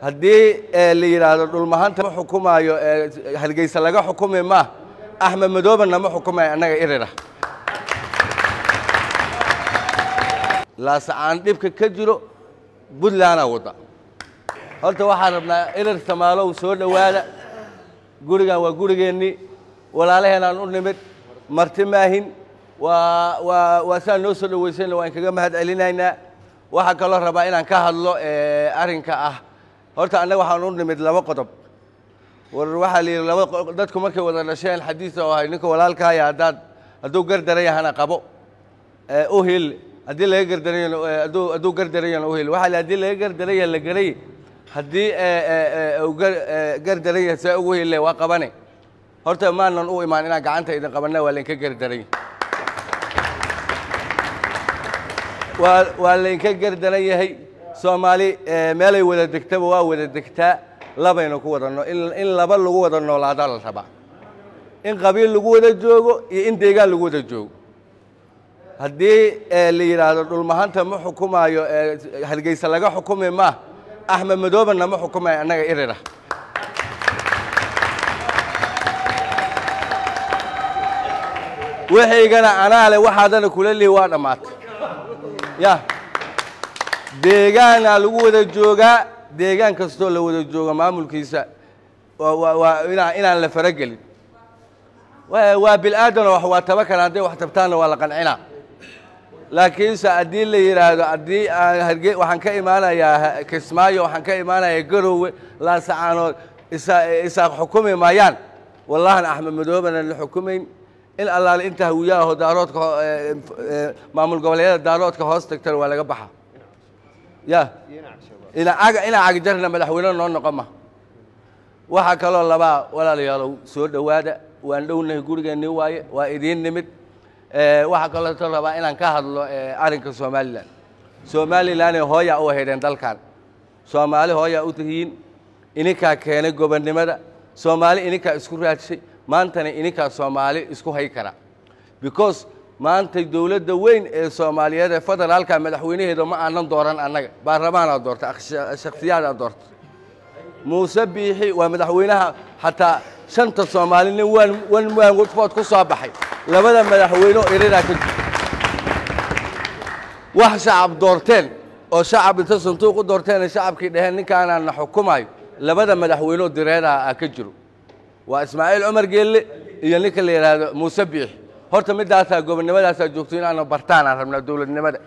haddii la yiraahdo dhulmahanta ma xukumayo Hargeysa laga xukumay ma Axmed Madoobe nama xukumay anaga irira la saan dibka ka jiro Buntland wada horta waxaan rabnaa irir Soomaaliyeed soo dhawaada gurigan waa gurigeeni walaalaheena aan u nimid marti maahin waa saan noo soo dhaweysay waan kaga mahad celinaynaa waxa kale rabaa inaan ka hadlo arinka ah horta anaga waxaan u nimid laba qodob war waxa la laba dadku markay wada dhasheen xadiis oo ay ninka walaalka ah haduu gardarayahana qabo oo hil hadii laga gardarayo haduu gardarayo oo hil waxa la hadii laga gardarayo la garay hadii gardarayo saa ugu hil waa qabane horta maanan u imaan inaan gacanta idin qabanaa waa leen ka gardaray waa leen ka gardarayahay Soomaali meelay wada degtaba waa wada degtaa labayna ku wadano in laba lagu wada noolaada la raba in qabiil lagu wada joogo iyo in deegaan lagu wada joogo haddii la yiraahdo dhulmahanta ma xukumayo Hargeysa laga xukumay ma Axmed Madoobe nama xukumay anaga irira waxaygana anaale waxaadana kula leeyahay waa dhamaatay ya deegaana lagu wada joogaa deegaan kasto la wada jooga maamulkiisa inaan la faragelin waa bil aadan wax waa tabakana hadii wax tabtaana waa la qancina laakiin saadii la yiraahdo hadii waxaan ka imaanayaa Kismaayo waxaan ka imaanayaa Garowe la sacaano isa xukumi maayaan wallahi Axmed Madoobe la xukumayn in Allah inta hawiyaha daaroodka maamul goboleedyada daaroodka hoos tagtay waa laga baxa يا إلى عجرنا مدحونا نقمة واحد كلا لبا ولا ليالو سود وادا وندون يقول إنه وإيدين نمت واحد كلا ترى بقى إلى كهذا أرنك سومالي لانه هويا أو هيدن دالكان سومالي هويا أوتهين إنك كأنك جبنا ماذا سومالي إنك إسكورات شيء ما أنتني إنك سومالي إسكو هيكرا because ما أنت الدولة دوين الصومالية فضل هالك مدحوينه هذا ما أنا دوران أنا برلمان دورت شخصيات دورت مسبحي ومدحوينها حتى شنطة الصوماليين وين غرفات كصابحي لبدا مدحوينه إيرنا كده واحد شعب دورتين أو شعب تصنطوق دورتين الشعب كده هني كان أنا حكومي لبدا مدحوينه درينا أكجرو وإسماعيل عمر قال لي يعني كل هذا مسبح horta midaas gobonimadaas joogtiin aan bartaan rabnaa dawladnimada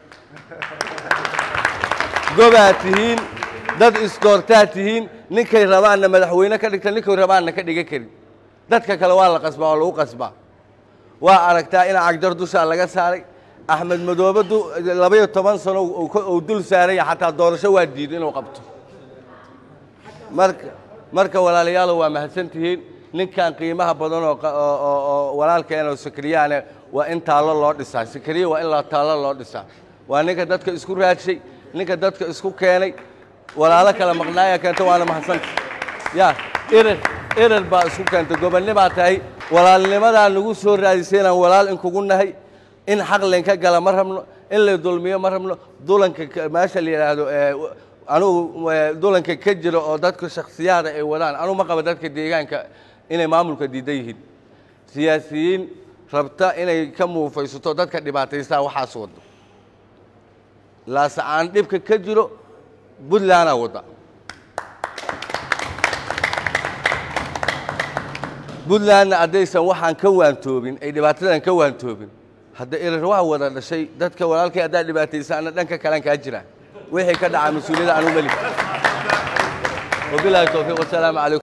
gobaatihiin dad isdoortaatihiin ninkay rabaan madaxweyne ka dhigtan ninkay rabaan ka dhiga karin dadka kale waa la qasbaa oo lagu qasbaa waa aragtaa in cagdar dusha laga saaray Axmed Madoobe 12 sano oo dul saaray xataa doorasho waa diiday inuu qabto marka walaalayaal waa mahadsantihiin ninkan qiimaha badan oo walaalkeena Sakriyaan waa in taalo loo dhisaa Sakriya waa in la taalo loo dhisaa waa ninka dadka isku raadshay ninka dadka isku keenay walaalo kala maqnaaya keento waana mahadsan ya irir baa isku keentay gobonnimo tahay walaalnimada nagu soo raadisayna walaal in kugu nahay in xaq leen ka gala ma rabno in la dulmiyo ma rabno dulanka maasha la yiraahdo anu dulanka ka jiro oo dadka shakhsiyaad ay wadaan anu ma qaba dadka deegaanka inay maamulka diidayihiin siyaasiyiin rabta inay ka muufaysato dadka dhibaataysta waxaas wado la saan dibka ka jiro Buntland wada Buntland adaysan waxaan ka waantoobin ay dhibaatadan ka waantoobin hadda irir waa wada dhashay dadka walaalkay adaa dhibaataysan dhanka kale ka jira wixii ka dhacay mas'uuliyada anu mali وبالله التوفيق والسلام عليكم